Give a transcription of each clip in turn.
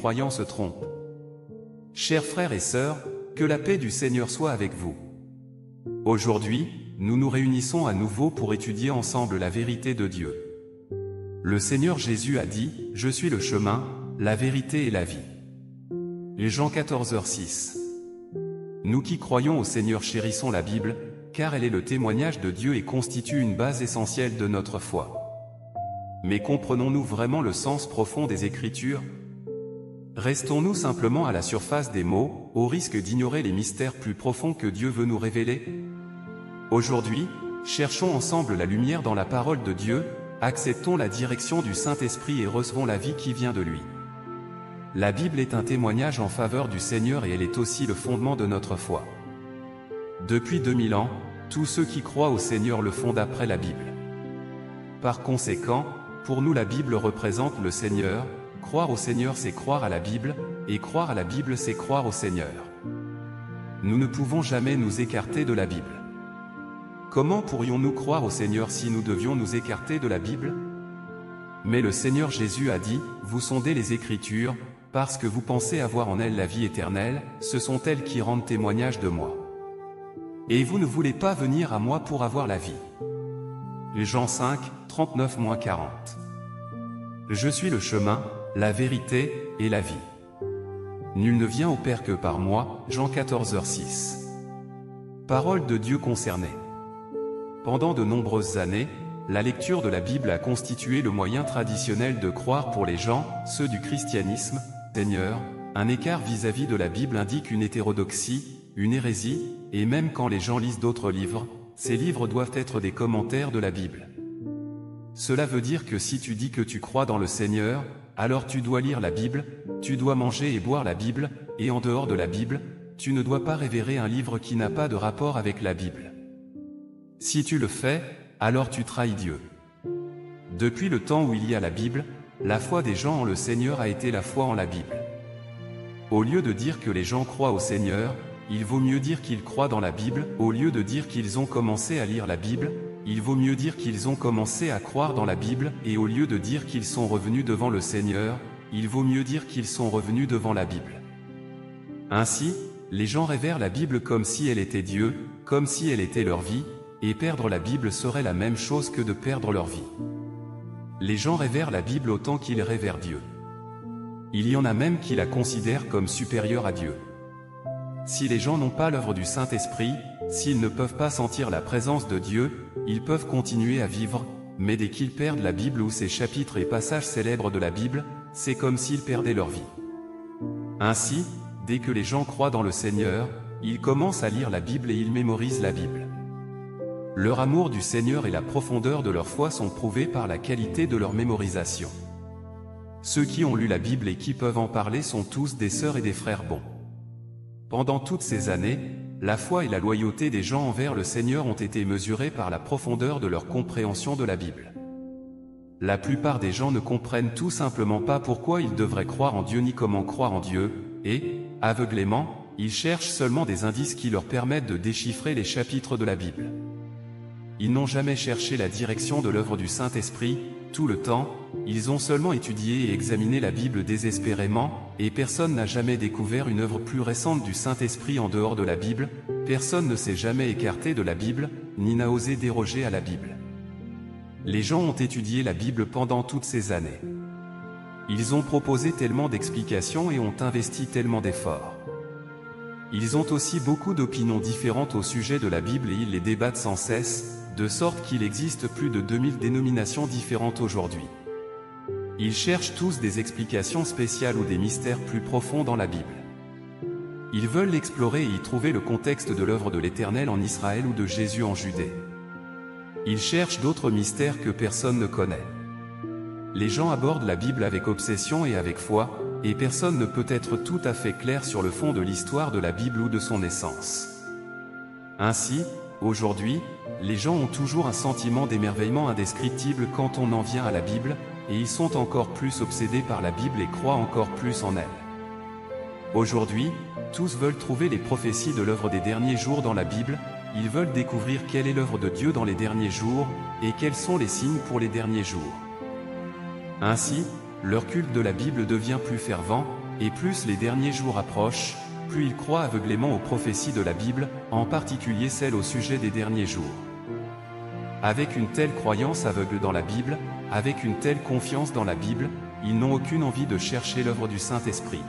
croyants se trompent. Chers frères et sœurs, que la paix du Seigneur soit avec vous. Aujourd'hui, nous nous réunissons à nouveau pour étudier ensemble la vérité de Dieu. Le Seigneur Jésus a dit, « Je suis le chemin, la vérité et la vie ». Jean 14h6. Nous qui croyons au Seigneur chérissons la Bible, car elle est le témoignage de Dieu et constitue une base essentielle de notre foi. Mais comprenons-nous vraiment le sens profond des Écritures? Restons-nous simplement à la surface des mots, au risque d'ignorer les mystères plus profonds que Dieu veut nous révéler? Aujourd'hui, cherchons ensemble la lumière dans la parole de Dieu, acceptons la direction du Saint-Esprit et recevons la vie qui vient de lui. La Bible est un témoignage en faveur du Seigneur et elle est aussi le fondement de notre foi. Depuis 2000 ans, tous ceux qui croient au Seigneur le font d'après la Bible. Par conséquent, pour nous la Bible représente le Seigneur, croire au Seigneur c'est croire à la Bible, et croire à la Bible c'est croire au Seigneur. Nous ne pouvons jamais nous écarter de la Bible. Comment pourrions-nous croire au Seigneur si nous devions nous écarter de la Bible? Mais le Seigneur Jésus a dit, « Vous sondez les Écritures, parce que vous pensez avoir en elles la vie éternelle, ce sont elles qui rendent témoignage de moi. Et vous ne voulez pas venir à moi pour avoir la vie. » Jean 5, 39-40. Je suis le chemin, la vérité, et la vie. Nul ne vient au Père que par moi, Jean 14h6. Parole de Dieu concernée. Pendant de nombreuses années, la lecture de la Bible a constitué le moyen traditionnel de croire pour les gens, ceux du christianisme. Seigneur, un écart vis-à-vis de la Bible indique une hétérodoxie, une hérésie, et même quand les gens lisent d'autres livres, ces livres doivent être des commentaires de la Bible. Cela veut dire que si tu dis que tu crois dans le Seigneur, alors tu dois lire la Bible, tu dois manger et boire la Bible, et en dehors de la Bible, tu ne dois pas révérer un livre qui n'a pas de rapport avec la Bible. Si tu le fais, alors tu trahis Dieu. Depuis le temps où il y a la Bible, la foi des gens en le Seigneur a été la foi en la Bible. Au lieu de dire que les gens croient au Seigneur, il vaut mieux dire qu'ils croient dans la Bible. Au lieu de dire qu'ils ont commencé à lire la Bible, il vaut mieux dire qu'ils ont commencé à croire dans la Bible. Et au lieu de dire qu'ils sont revenus devant le Seigneur, il vaut mieux dire qu'ils sont revenus devant la Bible. Ainsi, les gens révèrent la Bible comme si elle était Dieu, comme si elle était leur vie, et perdre la Bible serait la même chose que de perdre leur vie. Les gens révèrent la Bible autant qu'ils révèrent Dieu. Il y en a même qui la considèrent comme supérieure à Dieu. Si les gens n'ont pas l'œuvre du Saint-Esprit, s'ils ne peuvent pas sentir la présence de Dieu, ils peuvent continuer à vivre, mais dès qu'ils perdent la Bible ou ses chapitres et passages célèbres de la Bible, c'est comme s'ils perdaient leur vie. Ainsi, dès que les gens croient dans le Seigneur, ils commencent à lire la Bible et ils mémorisent la Bible. Leur amour du Seigneur et la profondeur de leur foi sont prouvés par la qualité de leur mémorisation. Ceux qui ont lu la Bible et qui peuvent en parler sont tous des sœurs et des frères bons. Pendant toutes ces années, la foi et la loyauté des gens envers le Seigneur ont été mesurées par la profondeur de leur compréhension de la Bible. La plupart des gens ne comprennent tout simplement pas pourquoi ils devraient croire en Dieu ni comment croire en Dieu, et, aveuglément, ils cherchent seulement des indices qui leur permettent de déchiffrer les chapitres de la Bible. Ils n'ont jamais cherché la direction de l'œuvre du Saint-Esprit, tout le temps, ils ont seulement étudié et examiné la Bible désespérément, et personne n'a jamais découvert une œuvre plus récente du Saint-Esprit en dehors de la Bible, personne ne s'est jamais écarté de la Bible, ni n'a osé déroger à la Bible. Les gens ont étudié la Bible pendant toutes ces années. Ils ont proposé tellement d'explications et ont investi tellement d'efforts. Ils ont aussi beaucoup d'opinions différentes au sujet de la Bible et ils les débattent sans cesse, de sorte qu'il existe plus de 2000 dénominations différentes aujourd'hui. Ils cherchent tous des explications spéciales ou des mystères plus profonds dans la Bible. Ils veulent explorer et y trouver le contexte de l'œuvre de l'Éternel en Israël ou de Jésus en Judée. Ils cherchent d'autres mystères que personne ne connaît. Les gens abordent la Bible avec obsession et avec foi, et personne ne peut être tout à fait clair sur le fond de l'histoire de la Bible ou de son essence. Ainsi, aujourd'hui, les gens ont toujours un sentiment d'émerveillement indescriptible quand on en vient à la Bible, et ils sont encore plus obsédés par la Bible et croient encore plus en elle. Aujourd'hui, tous veulent trouver les prophéties de l'œuvre des derniers jours dans la Bible, ils veulent découvrir quelle est l'œuvre de Dieu dans les derniers jours, et quels sont les signes pour les derniers jours. Ainsi, leur culte de la Bible devient plus fervent, et plus les derniers jours approchent, plus ils croient aveuglément aux prophéties de la Bible, en particulier celles au sujet des derniers jours. Avec une telle croyance aveugle dans la Bible, avec une telle confiance dans la Bible, ils n'ont aucune envie de chercher l'œuvre du Saint-Esprit.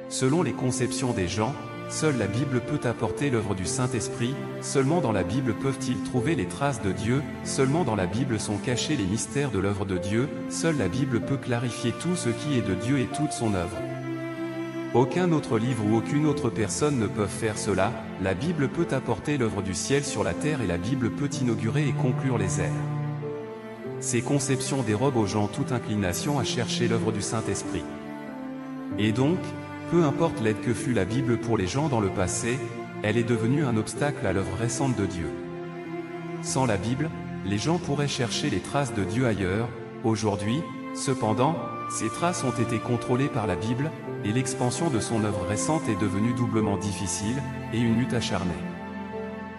Selon les conceptions des gens, seule la Bible peut apporter l'œuvre du Saint-Esprit, seulement dans la Bible peuvent-ils trouver les traces de Dieu, seulement dans la Bible sont cachés les mystères de l'œuvre de Dieu, seule la Bible peut clarifier tout ce qui est de Dieu et toute son œuvre. Aucun autre livre ou aucune autre personne ne peuvent faire cela, la Bible peut apporter l'œuvre du ciel sur la terre et la Bible peut inaugurer et conclure les airs. Ces conceptions dérobent aux gens toute inclination à chercher l'œuvre du Saint-Esprit. Et donc, peu importe l'aide que fut la Bible pour les gens dans le passé, elle est devenue un obstacle à l'œuvre récente de Dieu. Sans la Bible, les gens pourraient chercher les traces de Dieu ailleurs. Aujourd'hui, cependant, ces traces ont été contrôlées par la Bible, et l'expansion de son œuvre récente est devenue doublement difficile, et une lutte acharnée.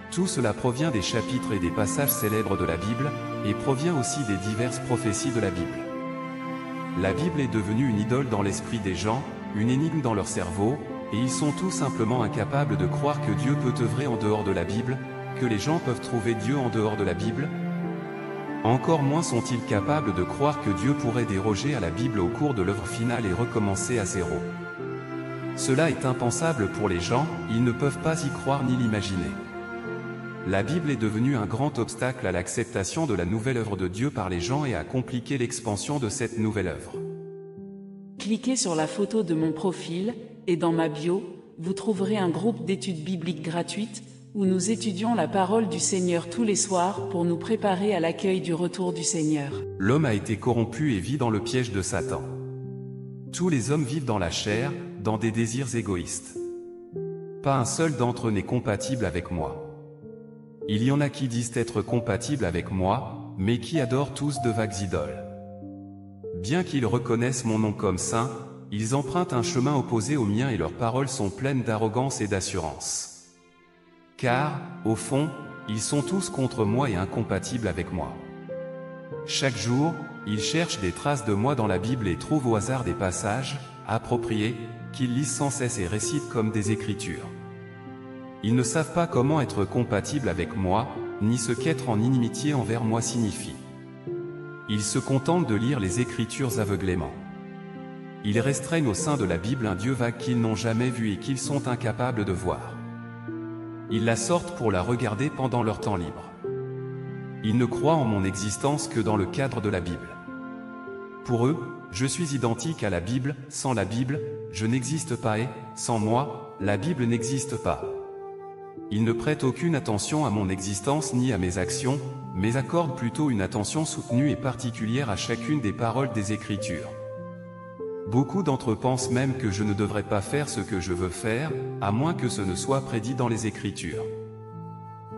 Tout cela provient des chapitres et des passages célèbres de la Bible, et provient aussi des diverses prophéties de la Bible. La Bible est devenue une idole dans l'esprit des gens, une énigme dans leur cerveau, et ils sont tout simplement incapables de croire que Dieu peut œuvrer en dehors de la Bible, que les gens peuvent trouver Dieu en dehors de la Bible. Encore moins sont-ils capables de croire que Dieu pourrait déroger à la Bible au cours de l'œuvre finale et recommencer à zéro. Cela est impensable pour les gens, ils ne peuvent pas y croire ni l'imaginer. La Bible est devenue un grand obstacle à l'acceptation de la nouvelle œuvre de Dieu par les gens et a compliqué l'expansion de cette nouvelle œuvre. Cliquez sur la photo de mon profil, et dans ma bio, vous trouverez un groupe d'études bibliques gratuites, où nous étudions la parole du Seigneur tous les soirs pour nous préparer à l'accueil du retour du Seigneur. L'homme a été corrompu et vit dans le piège de Satan. Tous les hommes vivent dans la chair, dans des désirs égoïstes. Pas un seul d'entre eux n'est compatible avec moi. Il y en a qui disent être compatibles avec moi, mais qui adorent tous de vagues idoles. Bien qu'ils reconnaissent mon nom comme saint, ils empruntent un chemin opposé au mien et leurs paroles sont pleines d'arrogance et d'assurance. Car, au fond, ils sont tous contre moi et incompatibles avec moi. Chaque jour, ils cherchent des traces de moi dans la Bible et trouvent au hasard des passages, appropriés, qu'ils lisent sans cesse et récitent comme des écritures. Ils ne savent pas comment être compatibles avec moi, ni ce qu'être en inimitié envers moi signifie. Ils se contentent de lire les Écritures aveuglément. Ils restreignent au sein de la Bible un Dieu vague qu'ils n'ont jamais vu et qu'ils sont incapables de voir. Ils la sortent pour la regarder pendant leur temps libre. Ils ne croient en mon existence que dans le cadre de la Bible. Pour eux, je suis identique à la Bible, sans la Bible, je n'existe pas et, sans moi, la Bible n'existe pas. Ils ne prêtent aucune attention à mon existence ni à mes actions, mais accordent plutôt une attention soutenue et particulière à chacune des paroles des Écritures. Beaucoup d'entre eux pensent même que je ne devrais pas faire ce que je veux faire, à moins que ce ne soit prédit dans les Écritures.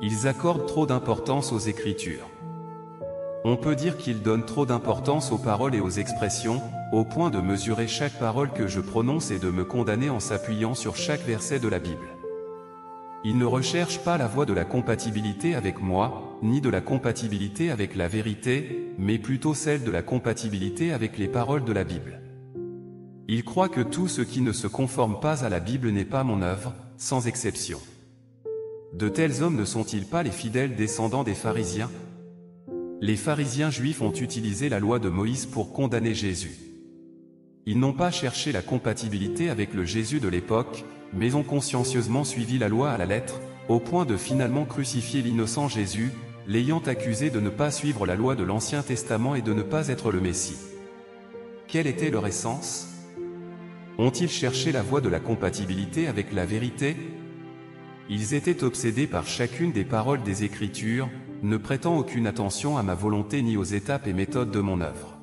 Ils accordent trop d'importance aux Écritures. On peut dire qu'ils donnent trop d'importance aux paroles et aux expressions, au point de mesurer chaque parole que je prononce et de me condamner en s'appuyant sur chaque verset de la Bible. Ils ne recherchent pas la voie de la compatibilité avec moi, ni de la compatibilité avec la vérité, mais plutôt celle de la compatibilité avec les paroles de la Bible. Ils croient que tout ce qui ne se conforme pas à la Bible n'est pas mon œuvre, sans exception. De tels hommes ne sont-ils pas les fidèles descendants des pharisiens? Les pharisiens juifs ont utilisé la loi de Moïse pour condamner Jésus. Ils n'ont pas cherché la compatibilité avec le Jésus de l'époque, mais ont consciencieusement suivi la loi à la lettre, au point de finalement crucifier l'innocent Jésus, l'ayant accusé de ne pas suivre la loi de l'Ancien Testament et de ne pas être le Messie. Quelle était leur essence? Ont-ils cherché la voie de la compatibilité avec la vérité? Ils étaient obsédés par chacune des paroles des Écritures, ne prêtant aucune attention à ma volonté ni aux étapes et méthodes de mon œuvre.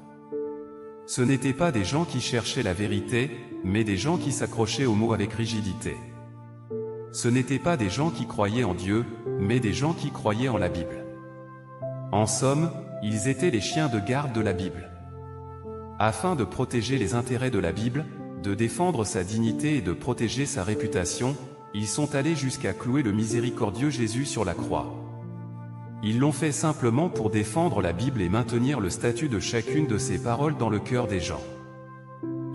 Ce n'étaient pas des gens qui cherchaient la vérité, mais des gens qui s'accrochaient aux mots avec rigidité. Ce n'étaient pas des gens qui croyaient en Dieu, mais des gens qui croyaient en la Bible. En somme, ils étaient les chiens de garde de la Bible. Afin de protéger les intérêts de la Bible, de défendre sa dignité et de protéger sa réputation, ils sont allés jusqu'à clouer le miséricordieux Jésus sur la croix. Ils l'ont fait simplement pour défendre la Bible et maintenir le statut de chacune de ses paroles dans le cœur des gens.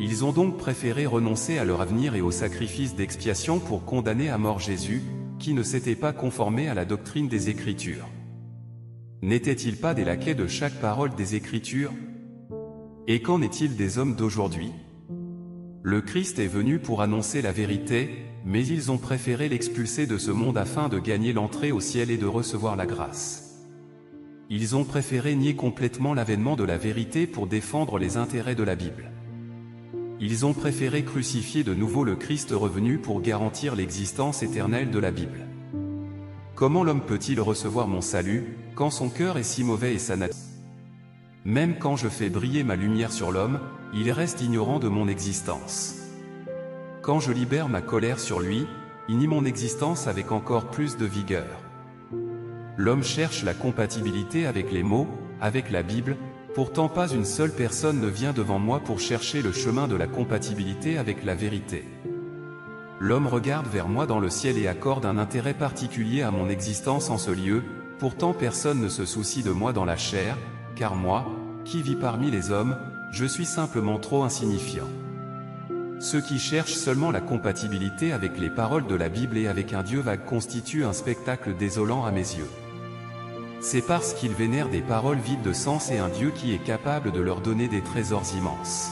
Ils ont donc préféré renoncer à leur avenir et au sacrifice d'expiation pour condamner à mort Jésus, qui ne s'était pas conformé à la doctrine des Écritures. N'étaient-ils pas des laquais de chaque parole des Écritures? Et qu'en est-il des hommes d'aujourd'hui? Le Christ est venu pour annoncer la vérité, mais ils ont préféré l'expulser de ce monde afin de gagner l'entrée au ciel et de recevoir la grâce. Ils ont préféré nier complètement l'avènement de la vérité pour défendre les intérêts de la Bible. Ils ont préféré crucifier de nouveau le Christ revenu pour garantir l'existence éternelle de la Bible. Comment l'homme peut-il recevoir mon salut, quand son cœur est si mauvais et sa nature? Même quand je fais briller ma lumière sur l'homme, il reste ignorant de mon existence. Quand je libère ma colère sur lui, il nie mon existence avec encore plus de vigueur. L'homme cherche la compatibilité avec les mots, avec la Bible, pourtant pas une seule personne ne vient devant moi pour chercher le chemin de la compatibilité avec la vérité. L'homme regarde vers moi dans le ciel et accorde un intérêt particulier à mon existence en ce lieu, pourtant personne ne se soucie de moi dans la chair, car moi, qui vis parmi les hommes, je suis simplement trop insignifiant. Ceux qui cherchent seulement la compatibilité avec les paroles de la Bible et avec un Dieu vague constituent un spectacle désolant à mes yeux. C'est parce qu'ils vénèrent des paroles vides de sens et un Dieu qui est capable de leur donner des trésors immenses.